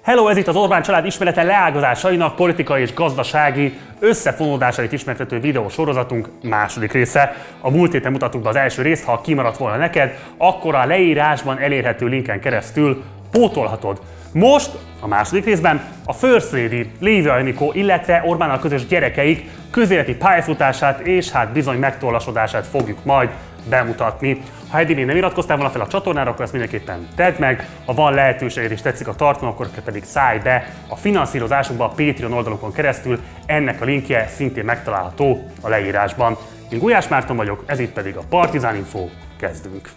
Hello, ez itt az Orbán család ismeretlen leágazásainak politikai és gazdasági összefonódásait ismertető videósorozatunk második része. A múlt héten mutattuk be az első részt, ha kimaradt volna neked, akkor a leírásban elérhető linken keresztül pótolhatod. Most, a második részben a First Lady, Lévai Anikó, illetve Orbánnal közös gyerekeik közéleti pályafutását és hát bizony megtorlasodását fogjuk majd bemutatni. Ha eddig még nem iratkoztál volna fel a csatornára, akkor ezt mindenképpen tedd meg. Ha van lehetőséged és tetszik a tartalom, akkor pedig szállj be a finanszírozásunkba a Patreon oldalukon keresztül. Ennek a linkje szintén megtalálható a leírásban. Én Gulyás Márton vagyok, ez itt pedig a Partizán Info. Kezdünk!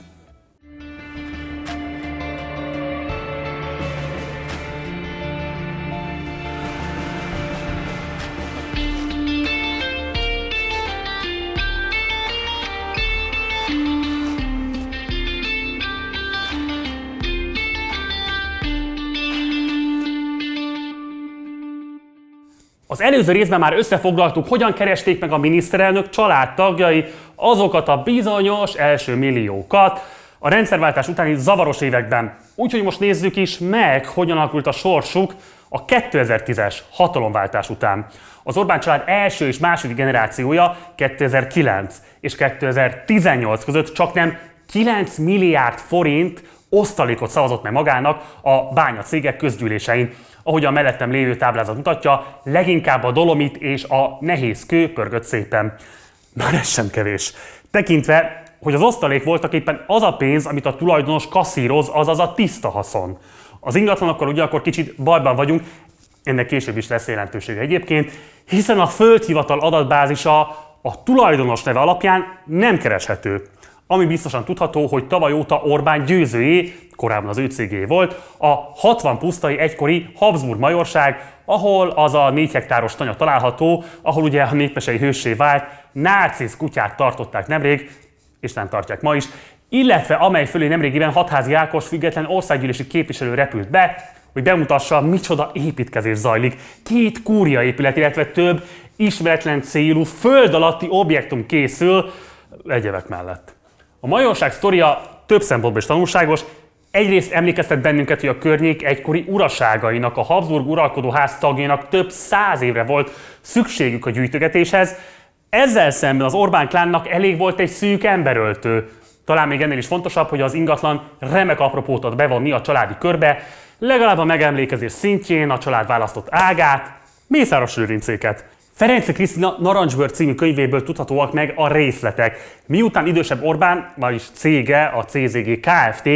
Az előző részben már összefoglaltuk, hogyan keresték meg a miniszterelnök családtagjai azokat a bizonyos első milliókat a rendszerváltás utáni zavaros években. Úgyhogy most nézzük is meg, hogyan alakult a sorsuk a 2010-es hatalomváltás után. Az Orbán család első és második generációja 2009 és 2018 között csaknem 9 milliárd forint osztalékot szavazott meg magának a bányacégek közgyűlésein. Ahogy a mellettem lévő táblázat mutatja, leginkább a dolomit és a nehéz kő pörgött szépen. Már ez sem kevés. Tekintve, hogy az osztalék voltak éppen az a pénz, amit a tulajdonos kasszíroz, azaz a tiszta haszon. Az ingatlanokkal ugyanakkor kicsit bajban vagyunk, ennek később is lesz jelentősége egyébként, hiszen a földhivatal adatbázisa a tulajdonos neve alapján nem kereshető. Ami biztosan tudható, hogy tavaly óta Orbán győzőjé, korábban az ő cégé volt, a 60 pusztai egykori Habsburg majorság, ahol az a 4 hektáros tanya található, ahol ugye a népmesei hőssé vált nárcisz kutyát tartották nemrég, és nem tartják ma is, illetve amely fölé nemrégiben Hatházi Ákos független országgyűlési képviselő repült be, hogy bemutassa, micsoda építkezés zajlik. 2 kúria épület, illetve több ismeretlen célú föld alatti objektum készül egyebek mellett. A majorság sztoria több szempontból is tanulságos. Egyrészt emlékeztet bennünket, hogy a környék egykori uraságainak, a Habsburg uralkodóház tagjainak több 100 évre volt szükségük a gyűjtögetéshez. Ezzel szemben az Orbán klánnak elég volt egy szűk emberöltő. Talán még ennél is fontosabb, hogy az ingatlan remek apropót ad bevonni a családi körbe, legalább a megemlékezés szintjén a család választott ágát, Mészáros Lőrincéket. Ferenczy Krisztina Narancsbőr című könyvéből tudhatóak meg a részletek. Miután idősebb Orbán, vagyis cége, a CZG Kft.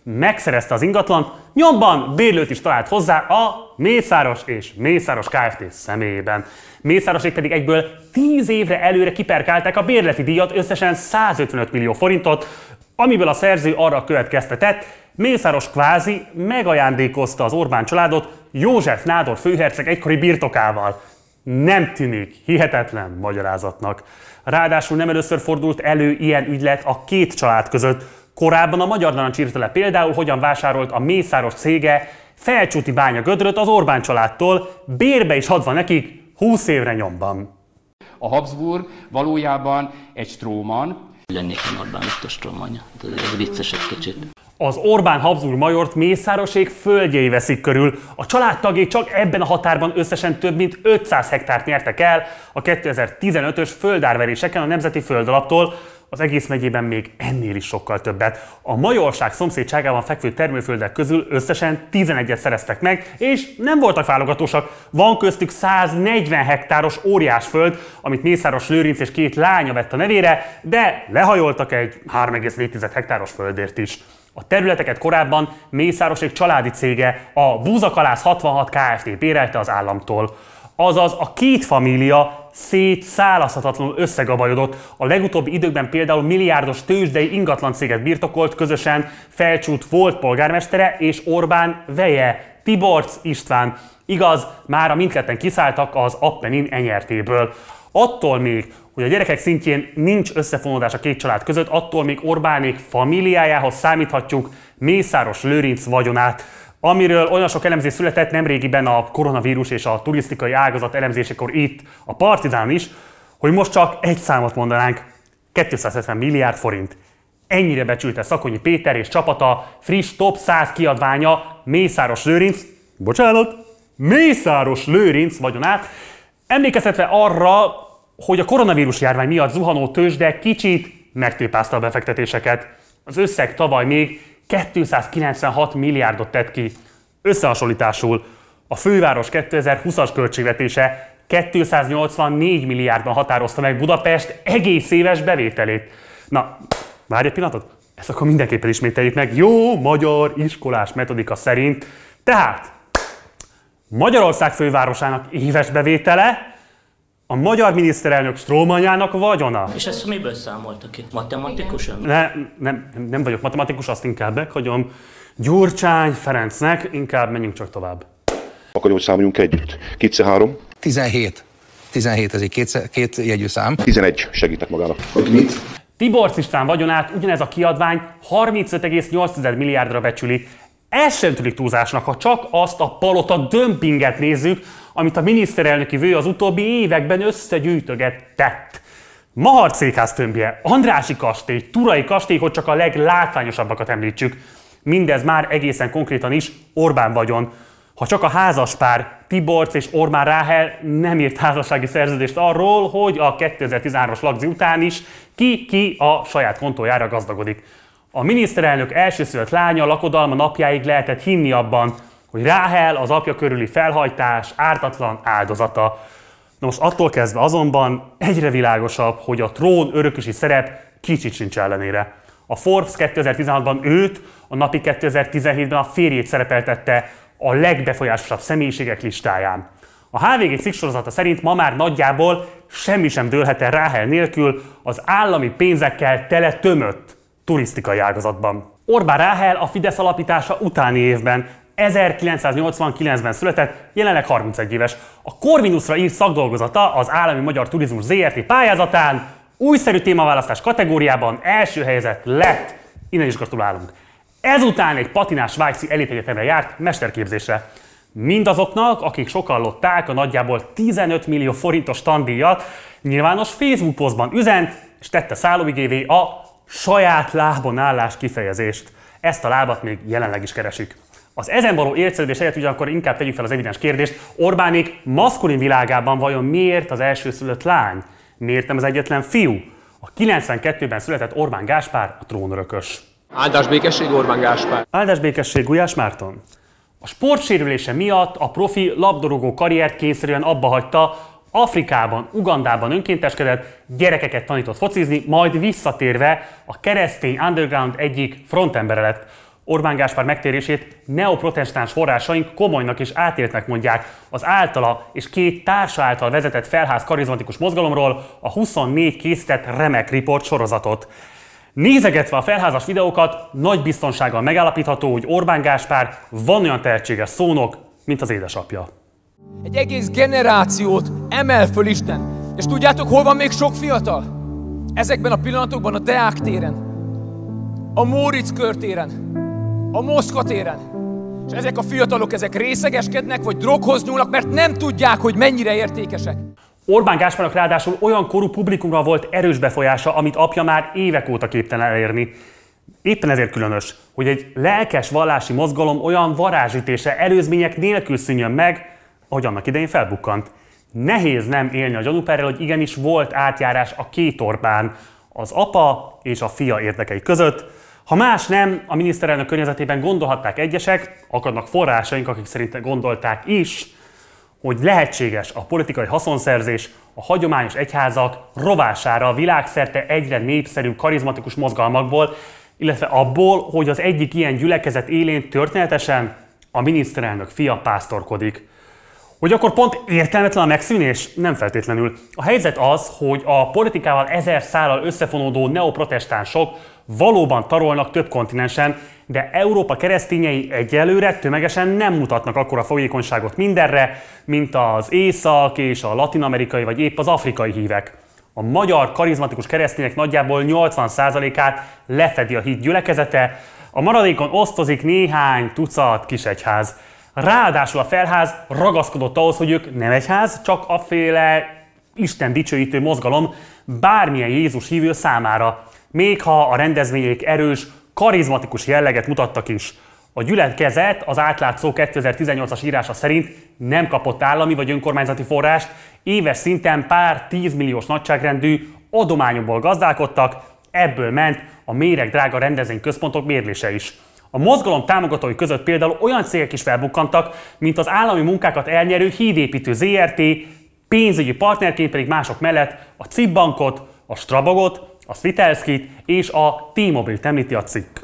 Megszerezte az ingatlant, nyomban bérlőt is talált hozzá a Mészáros és Mészáros Kft. Személyében. Mészárosék pedig egyből 10 évre előre kiperkálták a bérleti díjat, összesen 155 millió forintot, amiből a szerző arra következtetett, Mészáros kvázi megajándékozta az Orbán családot József Nádor főherceg egykori birtokával. Nem tűnik hihetetlen magyarázatnak. Ráadásul nem először fordult elő ilyen ügylet a 2 család között. Korábban a Magyar Narancs írta le például, hogyan vásárolt a Mészáros cége Felcsúti Bánya gödröt az Orbán családtól, bérbe is adva nekik 20 évre nyomban. A Habsburg valójában egy stróman. Lennék én Orbán Viktor strómanja, ez vicces egy kicsit. Az Orbán Habsburg majort Mészárosék földjei veszik körül. A családtagjai csak ebben a határban összesen több mint 500 hektárt nyertek el a 2015-ös földárveréseken a Nemzeti Földalaptól, az egész megyében még ennél is sokkal többet. A majorság szomszédságában fekvő termőföldek közül összesen 11-et szereztek meg, és nem voltak válogatósak. Van köztük 140 hektáros óriásföld, amit Mészáros Lőrinc és 2 lánya vett a nevére, de lehajoltak egy 3,4 hektáros földért is. A területeket korábban Mészárosék családi cége, a Búzakalász 66 Kft. Bérelte az államtól. Azaz a 2 família szétszálaszthatatlanul összegabajodott. A legutóbbi időkben például milliárdos tőzsdei ingatlancéget birtokolt közösen Felcsút volt polgármestere és Orbán veje, Tiborcs István. Igaz, mára mindketten kiszálltak az Appennin enyertéből. Attól még, hogy a gyerekek szintjén nincs összefonódás a 2 család között, attól még Orbánék familiájához számíthatjuk Mészáros Lőrinc vagyonát, amiről olyan sok elemzés született nemrégiben a koronavírus és a turisztikai ágazat elemzésekor itt a Partizánon is, hogy most csak egy számot mondanánk, 270 milliárd forint. Ennyire becsülte Szakonyi Péter és csapata friss top 100 kiadványa Mészáros Lőrinc Mészáros Lőrinc vagyonát, emlékeztetve arra, hogy a koronavírus járvány miatt zuhanó tőzsde kicsit megtépázta a befektetéseket. Az összeg tavaly még 296 milliárdot tett ki. Összehasonlításul a főváros 2020-as költségvetése 284 milliárdban határozta meg Budapest egész éves bevételét. Na, várj egy pillanatot, ezt akkor mindenképpen ismételjük meg jó magyar iskolás metodika szerint. Tehát Magyarország fővárosának éves bevétele, a magyar miniszterelnök strómanyának vagyona. És ezt miből számolta ki? Matematikusan? Nem vagyok matematikus, azt inkább meghagyom Gyurcsány Ferencnek, inkább menjünk csak tovább. Akkor hogy számoljunk együtt. 2x3. 17. 17, ez egy két jegyű szám. 11 segítek magának. Hogy mit? Tiborcs István vagyonát ugyanez a kiadvány 35,8 milliárdra becsüli. Ez sem tűnik túlzásnak, ha csak azt a palota dömpinget nézzük, amit a miniszterelnöki vő az utóbbi években összegyűjtögetett. Mahart székház tömbje, Andrássy kastély, Turai kastély, hogy csak a leglátványosabbakat említsük. Mindez már egészen konkrétan is Orbán vagyon. Ha csak a házaspár Tiborcs és Orbán Ráhel nem írt házassági szerződést arról, hogy a 2013-as lagzi után is ki a saját kontójára gazdagodik. A miniszterelnök elsőszülött lánya lakodalma napjáig lehetett hinni abban, hogy Ráhel az apja körüli felhajtás ártatlan áldozata. Na most attól kezdve azonban egyre világosabb, hogy a trón örökösi szerep kicsit sincs ellenére. A Forbes 2016-ban őt, a Napi 2017-ben a férjét szerepeltette a legbefolyásosabb személyiségek listáján. A HVG cikksorozata szerint ma már nagyjából semmi sem dőlhet el Ráhel nélkül az állami pénzekkel tele tömött turisztikai ágazatban. Orbán Ráhel a Fidesz alapítása utáni évben, 1989-ben született, jelenleg 31 éves. A Corvinusra írt szakdolgozata az Állami Magyar Turizmus ZRT pályázatán újszerű témaválasztás kategóriában első helyezett lett. Innen is gratulálunk. Ezután egy patinás svájci elitegyetemre járt mesterképzésre. Mindazoknak, akik sokallották a nagyjából 15 millió forintos tandíjat, nyilvános Facebook posztban üzent, és tette szállóigévé a saját lábon állás kifejezést. Ezt a lábat még jelenleg is keresik. Az ezen való értszerűdés helyett ugyanakkor inkább tegyük fel az evidens kérdést, Orbánék maszkulin világában vajon miért az elsőszülött lány? Miért nem az egyetlen fiú? A 92-ben született Orbán Gáspár a trónörökös. Áldás békesség, Orbán Gáspár. Áldás békesség, Gulyás Márton. A sportsérülése miatt a profi labdarúgó karriert kényszerűen abbahagyta, Afrikában, Ugandában önkénteskedett, gyerekeket tanított focizni, majd visszatérve a keresztény underground egyik frontembere lett. Orbán Gáspár megtérését neoprotestáns forrásaink komolynak és átéltnek mondják az általa és két társa által vezetett felház karizmatikus mozgalomról a 24 készített remek riport sorozatot. Nézegetve a felházas videókat, nagy biztonsággal megállapítható, hogy Orbán Gáspár van olyan tehetséges szónok, mint az édesapja. Egy egész generációt emel föl Isten. És tudjátok, hol van még sok fiatal? Ezekben a pillanatokban a Deák téren, a Móricz körtéren, a Moszkva téren. És ezek a fiatalok, ezek részegeskednek, vagy droghoz nyúlnak, mert nem tudják, hogy mennyire értékesek. Orbán Gáspárnak ráadásul olyan korú publikumra volt erős befolyása, amit apja már évek óta képtelen elérni. Éppen ezért különös, hogy egy lelkes vallási mozgalom olyan varázsütése előzmények nélkül szűnjön meg, ahogy annak idején felbukkant. Nehéz nem élni a gyanúperrel, hogy igenis volt átjárás a két Orbán, az apa és a fia érdekei között. Ha más nem, a miniszterelnök környezetében gondolhatták egyesek, akadnak forrásaink, akik szerint gondolták is, hogy lehetséges a politikai haszonszerzés a hagyományos egyházak rovására a világszerte egyre népszerűbb karizmatikus mozgalmakból, illetve abból, hogy az egyik ilyen gyülekezet élén történetesen a miniszterelnök fia pásztorkodik. Hogy akkor pont értelmetlen a megszűnés? Nem feltétlenül. A helyzet az, hogy a politikával ezer szállal összefonódó neoprotestánsok valóban tarolnak több kontinensen, de Európa keresztényei egyelőre tömegesen nem mutatnak akkora fogékonyságot mindenre, mint az észak- és a latin-amerikai vagy épp az afrikai hívek. A magyar karizmatikus keresztények nagyjából 80%-át lefedi a hit gyülekezete, a maradékon osztozik néhány tucat kisegyház. Ráadásul a felház ragaszkodott ahhoz, hogy ők nem egyház, csak aféle Isten dicsőítő mozgalom bármilyen Jézus hívő számára. Még ha a rendezvények erős, karizmatikus jelleget mutattak is. A gyülekezet az átlátszó 2018-as írása szerint nem kapott állami vagy önkormányzati forrást, éves szinten pár 10 milliós nagyságrendű adományokból gazdálkodtak, ebből ment a méregdrága rendezvényközpontok bérlése is. A mozgalom támogatói között például olyan cégek is felbukkantak, mint az állami munkákat elnyerő Hídépítő ZRT, pénzügyi partnerként pedig mások mellett a CIP Bankot, a Strabogot, a Svitelskit és a T-Mobilt említi a cikk.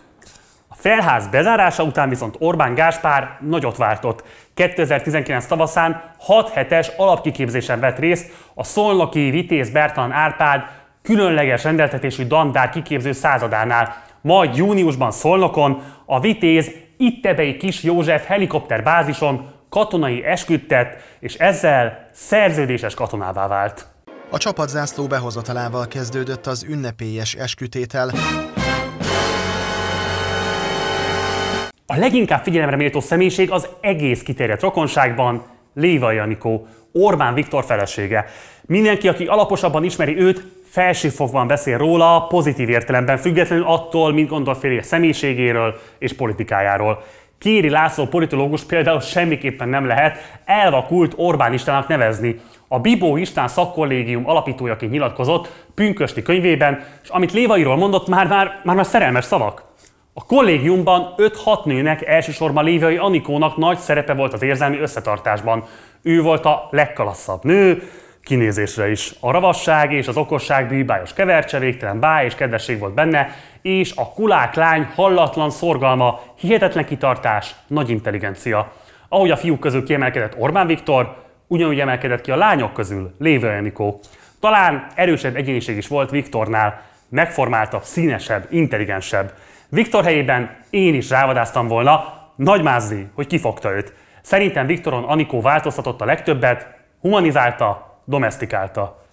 A Felház bezárása után viszont Orbán Gáspár nagyot váltott. 2019 tavaszán 6 hetes alapkiképzésen vett részt a szolnoki Vitéz Bertalan Árpád különleges rendeltetésű dandár kiképző századánál. Majd júniusban Szolnokon a Vitéz Ittebei Kis József helikopterbázison katonai esküt tett, és ezzel szerződéses katonává vált. A csapatzászló behozatalával kezdődött az ünnepélyes eskütétel. A leginkább figyelemre méltó személyiség az egész kiterjedt rokonságban Lévai Anikó, Orbán Viktor felesége. Mindenki, aki alaposabban ismeri őt, felsőfokban beszél róla, pozitív értelemben, függetlenül attól, mint gondol férje személyiségéről és politikájáról. Kéri László politológus például semmiképpen nem lehet elvakult Orbánistának nevezni. A Bibó István szakkollégium alapítójaként nyilatkozott pünkösdi könyvében, és amit Lévairól mondott, már szerelmes szavak. A kollégiumban 5-6 nőnek, elsősorban Lévai Anikónak nagy szerepe volt az érzelmi összetartásban. Ő volt a legkalasszabb nő, kinézésre is. A ravasság és az okosság bűbájos kevercse, végtelen báj és kedvesség volt benne, és a kulák lány hallatlan szorgalma, hihetetlen kitartás, nagy intelligencia. Ahogy a fiúk közül kiemelkedett Orbán Viktor, ugyanúgy emelkedett ki a lányok közül Lévai Anikó. Talán erősebb egyéniség is volt Viktornál, megformáltabb, színesebb, intelligensebb. Viktor helyében én is rávadáztam volna, nagymázzi, hogy kifogta őt. Szerintem Viktoron Anikó változtatott a legtöbbet, humanizálta, domesztikálta.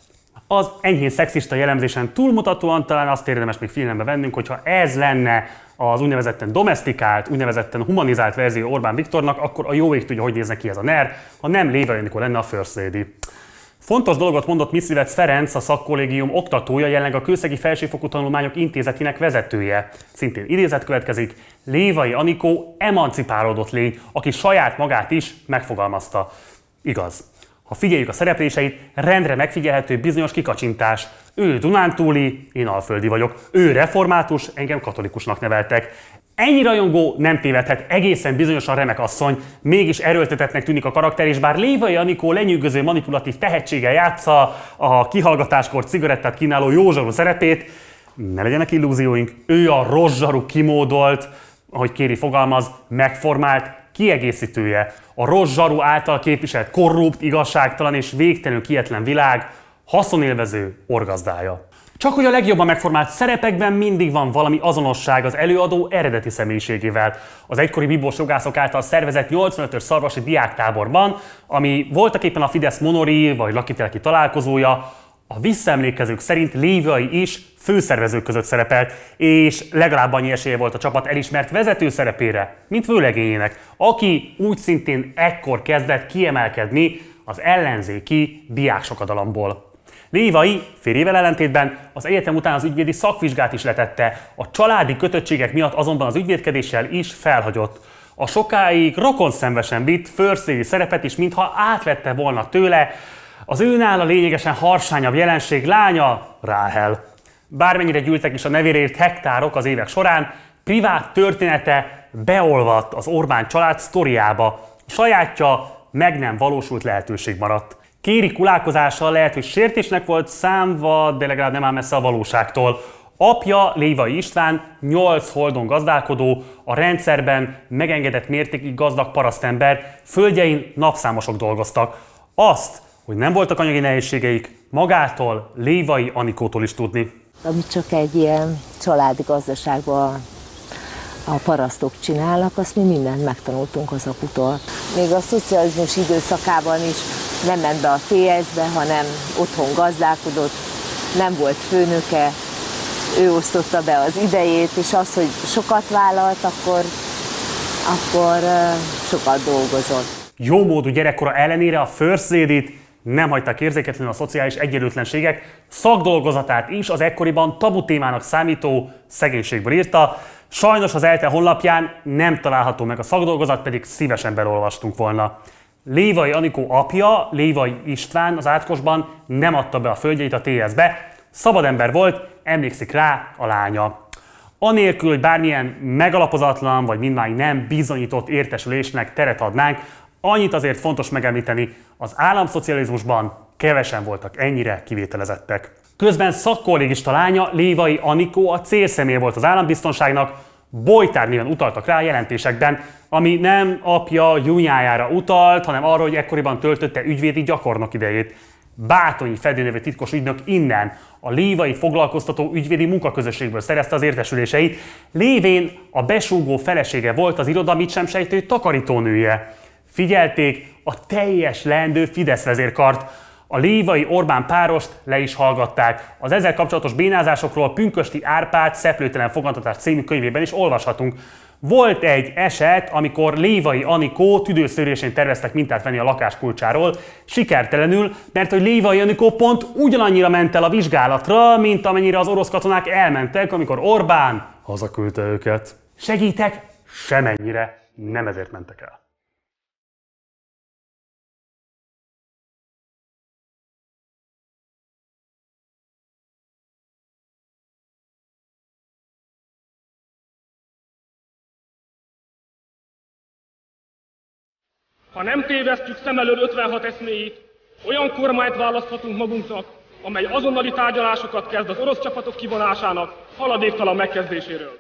Az enyhén szexista jellemzésen túlmutatóan talán azt érdemes még figyelembe vennünk, hogyha ez lenne az úgynevezetten domesztikált, úgynevezetten humanizált verzió Orbán Viktornak, akkor a jó ég tudja, hogy néz neki ez a NER, ha nem Lévai Anikó lenne a First Lady. Fontos dolgot mondott Misivec Ferenc, a szakkollégium oktatója, jelenleg a Kőszegi Felsőfokú Tanulmányok Intézetének vezetője. Szintén idézet következik, Lévai Anikó emancipálódott lény, aki saját magát is megfogalmazta. Igaz. Ha figyeljük a szerepléseit, rendre megfigyelhető bizonyos kikacsintás. Ő dunántúli, én alföldi vagyok. Ő református, engem katolikusnak neveltek. Ennyi rajongó nem tévedhet, egészen bizonyosan remek asszony, mégis erőltetettnek tűnik a karakter, és bár Lévai Anikó lenyűgöző manipulatív tehetséggel játsza a kihallgatáskor cigarettát kínáló józsaru szerepét, ne legyenek illúzióink, ő a rosszsaru kimódolt, ahogy Kéri fogalmaz, megformált kiegészítője. A rosszsaru által képviselt korrupt, igazságtalan és végtelenül kietlen világ haszonélvező orgazdája. Csak hogy a legjobban megformált szerepekben mindig van valami azonosság az előadó eredeti személyiségével. Az egykori bibós jogászok által szervezett 85-ös szarvasi diáktáborban, ami voltaképpen a Fidesz monori vagy lakitelki találkozója, a visszaemlékezők szerint Lévai is főszervezők között szerepelt, és legalább annyi esélye volt a csapat elismert vezető szerepére, mint vőlegényének, aki úgy szintén ekkor kezdett kiemelkedni az ellenzéki diáksokadalomból. Lévai férjével ellentétben az egyetem után az ügyvédi szakvizsgát is letette, a családi kötöttségek miatt azonban az ügyvédkedéssel is felhagyott. A sokáig rokonszenvesen vitt First Lady szerepet is, mintha átvette volna tőle az őnála lényegesen harsányabb jelenség lánya, Ráhel. Bármennyire gyűltek is a nevére írt hektárok az évek során, privát története beolvadt az Orbán család sztoriába. A sajátja meg nem valósult lehetőség maradt. Kéri kulálkozása lehet, hogy sértésnek volt számva, de legalább nem áll messze a valóságtól. Apja, Lévai István, 8 holdon gazdálkodó, a rendszerben megengedett mértékig gazdag parasztember, földjein napszámosok dolgoztak. Azt, hogy nem voltak anyagi nehézségeik, magától, Lévai Anikótól is tudni. Amit csak egy ilyen családi gazdaságban a parasztok csinálnak, azt mi mindent megtanultunk az aputól. Még a szocializmus időszakában is nem ment be a TS-be, hanem otthon gazdálkodott, nem volt főnöke, ő osztotta be az idejét, és az, hogy sokat vállalt, akkor sokat dolgozott. Jómódú gyerekkora ellenére a First Lady-t nem hagyták érzéketlenül a szociális egyenlőtlenségek, szakdolgozatát is az ekkoriban tabu témának számító szegénységből írta. Sajnos az ELTE honlapján nem található meg a szakdolgozat, pedig szívesen belolvastunk volna. Lévai Anikó apja, Lévai István az Átkosban nem adta be a földjeit a TSZ-be, szabad ember volt, emlékszik rá a lánya. Anélkül, hogy bármilyen megalapozatlan vagy mindmáig nem bizonyított értesülésnek teret adnánk, annyit azért fontos megemlíteni, az államszocializmusban kevesen voltak ennyire kivételezettek. Közben szakkollégista lánya, Lévai Anikó a célszemély volt az állambiztonságnak, Bojtár néven utaltak rá a jelentésekben, ami nem apja Junyájára utalt, hanem arra, hogy ekkoriban töltötte ügyvédi gyakornok idejét. Bátonyi Fedő nevű titkos ügynök innen, a lévai foglalkoztató ügyvédi munkaközösségből szerezte az értesüléseit, lévén a besúgó felesége volt az iroda mit sem sejtő takarítónője. Figyelték a teljes leendő Fidesz vezérkart. A lévai Orbán párost le is hallgatták. Az ezzel kapcsolatos bénázásokról Pünkösdi Árpád Szeplőtelen fogantatás című könyvében is olvashatunk. Volt egy eset, amikor Lévai Anikó tüdőszűrésén terveztek mintát venni a lakáskulcsáról, sikertelenül, mert hogy Lévai Anikó pont ugyanannyira ment el a vizsgálatra, mint amennyire az orosz katonák elmentek, amikor Orbán hazaküldte őket. Segítek? Semennyire, nem ezért mentek el. Ha nem tévesztjük szem elől 56 eszméit, olyan kormányt választhatunk magunknak, amely azonnali tárgyalásokat kezd az orosz csapatok kivonásának haladéktalan megkezdéséről.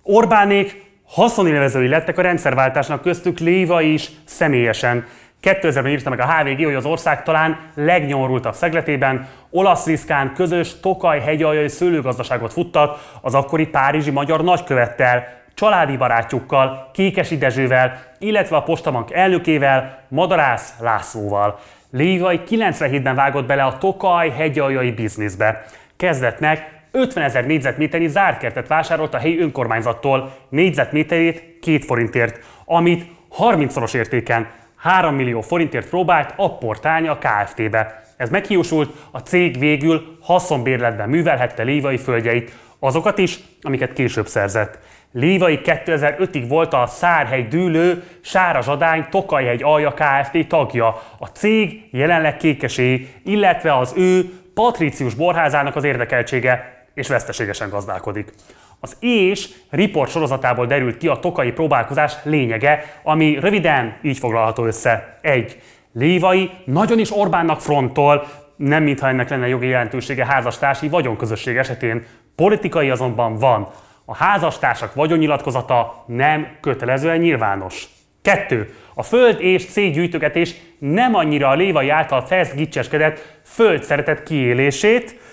Orbánék haszonélvezői lettek a rendszerváltásnak, köztük Lévai is személyesen. 2000-ben írta meg a HVG, hogy az ország talán legnyomorultabb szegletében olasz-liszkán közös Tokaj-hegyaljai szőlőgazdaságot futtat az akkori párizsi magyar nagykövettel, családi barátjukkal, Kékesi Dezsővel, illetve a Postabank elnökével, Madarász Lászlóval. Lévai 97-ben vágott bele a Tokaj-hegyaljai bizniszbe. Kezdetnek 50 000 négyzetméternyi zártkertet vásárolt a helyi önkormányzattól, négyzetméterét 2 forintért, amit 30-szoros értéken 3 millió forintért próbált apportálni a Kft-be. Ez meghiúsult, a cég végül haszonbérletben művelhette Lévai földjeit, azokat is, amiket később szerzett. Lévai 2005-ig volt a Szárhegy Dűlő Sárazsadány Tokajhegy Alja Kft. Tagja. A cég jelenleg Kékesé, illetve az ő Patricius borházának az érdekeltsége, és veszteségesen gazdálkodik. Az és riport sorozatából derült ki a tokaji próbálkozás lényege, ami röviden így foglalható össze. 1. Lévai nagyon is Orbánnak frontol, nem mintha ennek lenne jogi jelentősége házastársi vagyonközösség esetén, politikai azonban van. A házastársak vagyonnyilatkozata nem kötelezően nyilvános. 2. A föld és céggyűjtögetés nem annyira a Lévai által felszgicseskedett földszeretet kiélését,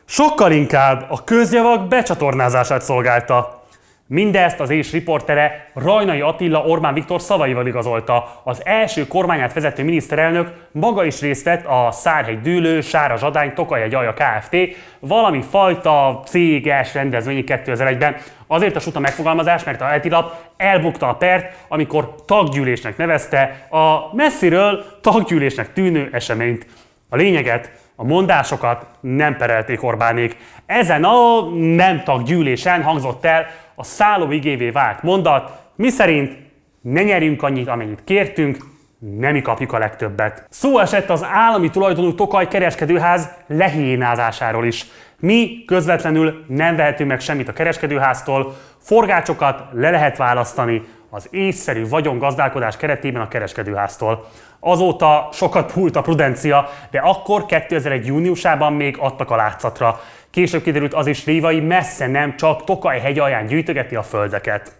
sokkal inkább a közjavak becsatornázását szolgálta. Mindezt az és riportere Rajnai Attila Orbán Viktor szavaival igazolta. Az első kormányát vezető miniszterelnök maga is részt vett a Szárhegy Dűlő Sárazsadány Tokajhegy Alja Kft. Valami fajta céges rendezvényi 2001-ben. Azért a suta megfogalmazás, mert a Etilap elbukta a pert, amikor taggyűlésnek nevezte a messziről taggyűlésnek tűnő eseményt. A lényeget, a mondásokat nem perelték Orbánék. Ezen a nem taggyűlésen hangzott el a szállóigévé vált mondat, miszerint ne nyerjünk annyit, amennyit kértünk, nem mi kapjuk a legtöbbet. Szó esett az állami tulajdonú Tokaj kereskedőház lehiénázásáról is. Mi közvetlenül nem vehetünk meg semmit a kereskedőháztól, forgácsokat le lehet választani az észszerű vagyongazdálkodás keretében a kereskedőháztól. Azóta sokat múlt a prudencia, de akkor 2001. júniusában még adtak a látszatra. Később kiderült, az is Lévai messze nem csak Tokaj-hegy alján gyűjtögeti a földeket.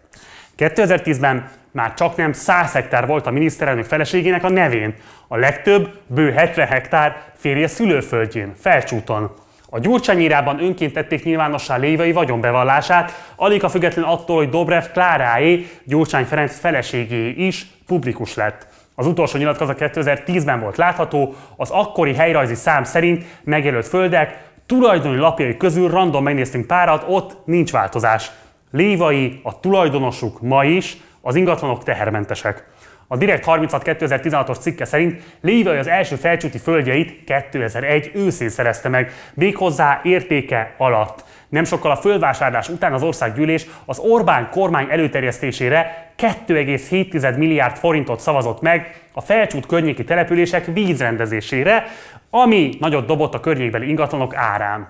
2010-ben már csaknem 100 hektár volt a miniszterelnök feleségének a nevén, a legtöbb bő 70 hektár férje szülőföldjén, Felcsúton. A Gyurcsányírában önként tették nyilvánossá Lévai vagyonbevallását, alig a független attól, hogy Dobrev Kláráé, Gyurcsány Ferenc feleségé is publikus lett. Az utolsó nyilatkozat 2010-ben volt látható, az akkori helyrajzi szám szerint megjelölt földek tulajdoni lapjai közül random megnéztünk párat, ott nincs változás. Lévai, a tulajdonosuk ma is, az ingatlanok tehermentesek. A Direkt 36 2016-os cikke szerint Lévai az első felcsúti földjeit 2001 őszén szerezte meg, méghozzá értéke alatt. Nem sokkal a földvásárlás után az országgyűlés az Orbán kormány előterjesztésére 2,7 milliárd forintot szavazott meg a Felcsút környéki települések vízrendezésére, ami nagyot dobott a környékbeli ingatlanok árán.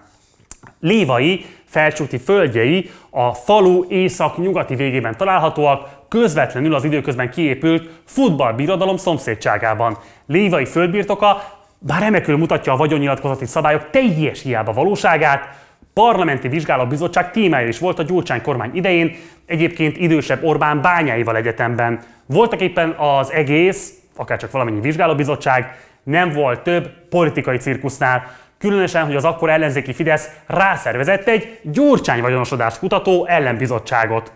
Lévai felcsúti földjei a falu észak-nyugati végében találhatóak, közvetlenül az időközben kiépült futballbirodalom szomszédságában. Lévai földbirtoka, bár remekül mutatja a vagyonnyilatkozati szabályok teljes hiába valóságát, parlamenti vizsgálóbizottság témája is volt a Gyurcsány kormány idején, egyébként idősebb Orbán bányáival egyetemben. Voltak éppen az egész, akárcsak valamennyi vizsgálóbizottság, nem volt több politikai cirkusznál, különösen, hogy az akkor ellenzéki Fidesz rászervezett egy Gyurcsány vagyonosodás kutató ellenbizottságot.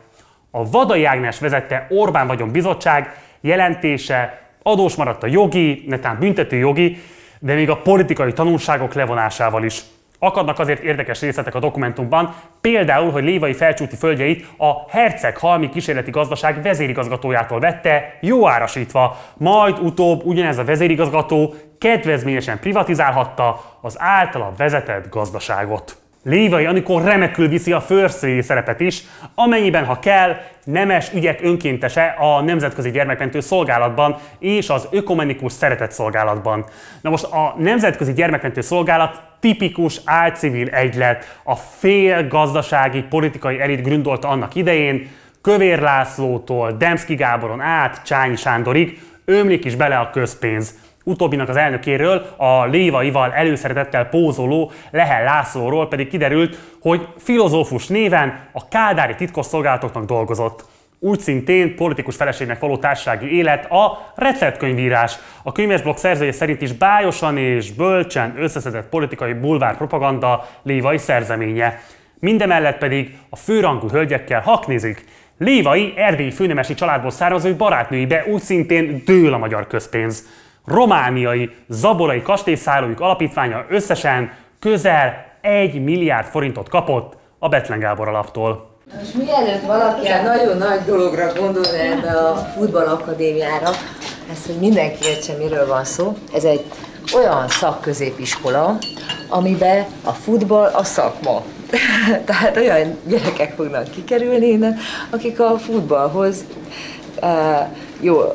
A Vadai Ágnes vezette Orbán vagyonbizottság jelentése adós maradt a jogi, netán büntető jogi, de még a politikai tanulságok levonásával is. Akadnak azért érdekes részletek a dokumentumban, például, hogy Lévai felcsúti földjeit a Herceghalmi Kísérleti Gazdaság vezérigazgatójától vette, jó árasítva, majd utóbb ugyanez a vezérigazgató kedvezményesen privatizálhatta az általa vezetett gazdaságot. Lévai Anikó remekül viszi a főrszői szerepet is, amennyiben, ha kell, nemes ügyek önkéntese a Nemzetközi Gyermekmentő Szolgálatban és az Ökumenikus Szeretetszolgálatban. Na most a Nemzetközi Gyermekmentő Szolgálat tipikus álcivil egylet, a fél gazdasági politikai elit gründolta annak idején, Kövér Lászlótól Demszky Gáboron át Csányi Sándorig ömlik is bele a közpénz. Utóbbinak az elnökéről, a Lévaival előszeretettel pózoló Lehel Lászlóról pedig kiderült, hogy filozófus néven a kádári titkosszolgálatoknak dolgozott. Úgy szintén politikus feleségnek való társasági élet a receptkönyvírás. A könyvesblokk szerzője szerint is bályosan és bölcsen összeszedett politikai bulvár propaganda Lévai szerzeménye. Mindemellett pedig a főrangú hölgyekkel haknézik. Lévai erdélyi főnemesi családból származó barátnőibe úgy szintén dől a magyar közpénz. Romániai, zaborai kastélyszállójuk alapítványa összesen közel 1 milliárd forintot kapott a Bethlen Gábor alaptól. Most mielőtt valaki nagyon nagy dologra gondolna ebbe a futballakadémiára, ezt, hogy mindenki értse, miről van szó, ez egy olyan szakközépiskola, amiben a futball a szakma. Tehát olyan gyerekek fognak kikerülni innen, akik a futballhoz jól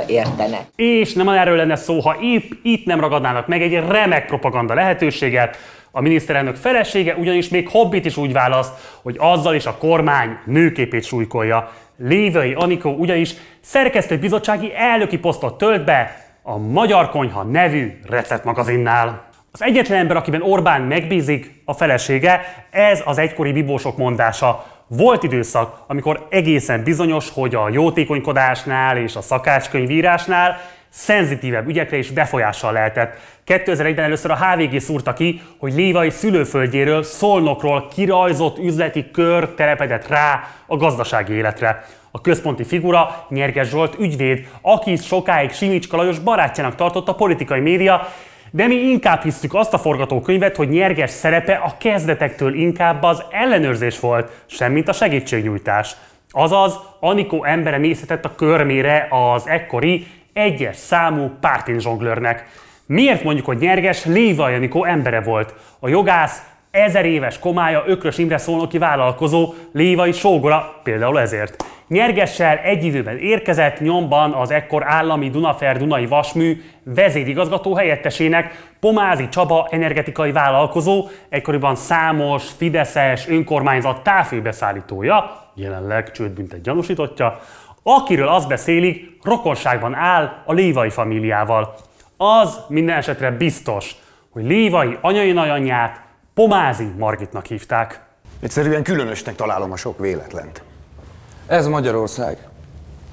értenek. És nem erről lenne szó, ha épp itt nem ragadnának meg egy remek propaganda lehetőséget. A miniszterelnök felesége ugyanis még hobbit is úgy választ, hogy azzal is a kormány nőképét súlykolja. Lévai Anikó ugyanis szerkesztőbizottsági elnöki posztot tölt be a Magyar Konyha nevű receptmagazinnál. Az egyetlen ember, akiben Orbán megbízik, a felesége, ez az egykori bibósok mondása. Volt időszak, amikor egészen bizonyos, hogy a jótékonykodásnál és a szakácskönyvírásnál szenzitívebb ügyekre is befolyással lehetett. 2001-ben először a HVG szúrta ki, hogy Lévai szülőföldjéről, Szolnokról kirajzott üzleti kör telepedett rá a gazdasági életre. A központi figura Nyerges Zsolt ügyvéd, aki sokáig Simicska Lajos barátjának tartott a politikai média, de mi inkább hisszük azt a forgatókönyvet, hogy Nyerges szerepe a kezdetektől inkább az ellenőrzés volt, semmint a segítségnyújtás. Azaz, Anikó embere nézhetett a körmére az ekkori egyes számú pártinzsonglőrnek. Miért mondjuk, hogy Nyerges Lévai Anikó embere volt? A jogász 1000 éves komája Ökrös Imre szolnoki vállalkozó, Lévai sógora például ezért. Nyergessel egy időben érkezett nyomban az ekkor állami Dunafer-Dunai Vasmű vezérigazgató helyettesének, Pomázi Csaba energetikai vállalkozó, ekkoriban számos fideszes önkormányzat távfőbeszállítója, jelenleg csődbüntet gyanúsítottja, akiről azt beszélik, rokonságban áll a Lévai famíliával. Az minden esetre biztos, hogy Lévai anyai nagyanyját Pomázi Margitnak hívták. Egyszerűen különösnek találom a sok véletlent. Ez Magyarország.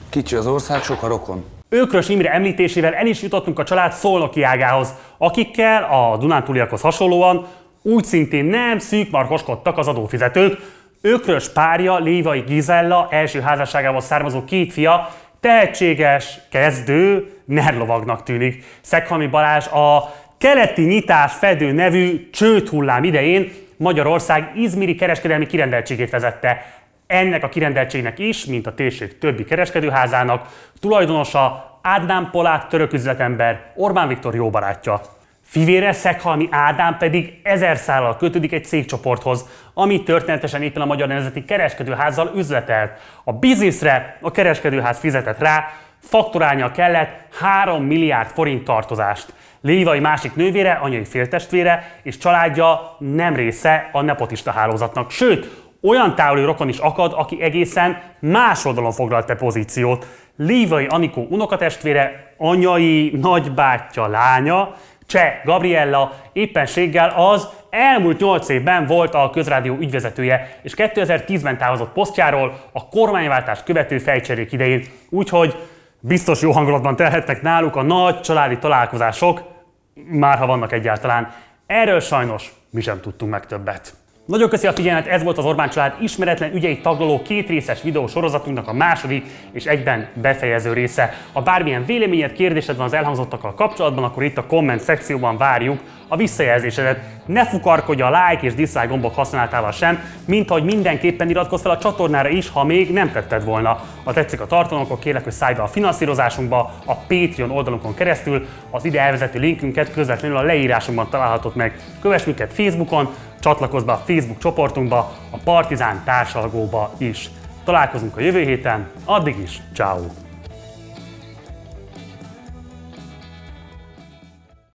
Kicsi az ország, sok a rokon. Ökrös Imre említésével el is jutottunk a család szolnoki ágához, akikkel a dunántúliakhoz hasonlóan úgy szintén nem szűkmarkoskodtak az adófizetők. Ökrös párja, Lévai Gizella első házasságából származó 2 fia tehetséges, kezdő nerlovagnak tűnik. Szeghalmi Balázs a keleti nyitás fedő nevű csődhullám idején Magyarország izmiri kereskedelmi kirendeltségét vezette. Ennek a kirendeltségnek is, mint a térség többi kereskedőházának, tulajdonosa Ádám Polák török üzletember, Orbán Viktor jó barátja. Fivére Szeghalmi Ádám pedig 1000 szállal kötődik egy cégcsoporthoz, ami történetesen éppen a Magyar Nemzeti Kereskedőházzal üzletelt. A bizniszre a kereskedőház fizetett rá, fakturálnia kellett 3 milliárd forint tartozást. Lévai másik nővére, anyai féltestvére és családja nem része a nepotista hálózatnak. Sőt, olyan távoli rokon is akad, aki egészen más oldalon foglalt pozíciót. Lévai Anikó unokatestvére, anyai nagybátyja lánya, Cseh Gabriella éppenséggel az elmúlt 8 évben volt a Közrádió ügyvezetője, és 2010-ben távozott posztjáról a kormányváltást követő fejcserék idején. Úgyhogy biztos jó hangulatban telhetnek náluk a nagy családi találkozások, már ha vannak egyáltalán. Erről sajnos mi sem tudtunk meg többet. Nagyon köszi a figyelmet, ez volt az Orbán család ismeretlen ügyeit taglaló 2 részes videósorozatunknak a második és egyben befejező része. Ha bármilyen véleményed, kérdésed van az elhangzottakkal kapcsolatban, akkor itt a komment szekcióban várjuk a visszajelzésedet. Ne fukarkodj a like és dislike gombok használatával sem, mint ahogy mindenképpen iratkozz fel a csatornára is, ha még nem tetted volna. Ha tetszik a tartalom, akkor kérlek, hogy szállj be a finanszírozásunkba a Patreon oldalunkon keresztül. Az ide elvezető linkünket közvetlenül a leírásunkban találhatod meg. Kövess minket Facebookon, csatlakozz be a Facebook csoportunkba, a Partizán társalgóba is. Találkozunk a jövő héten, addig is, ciao.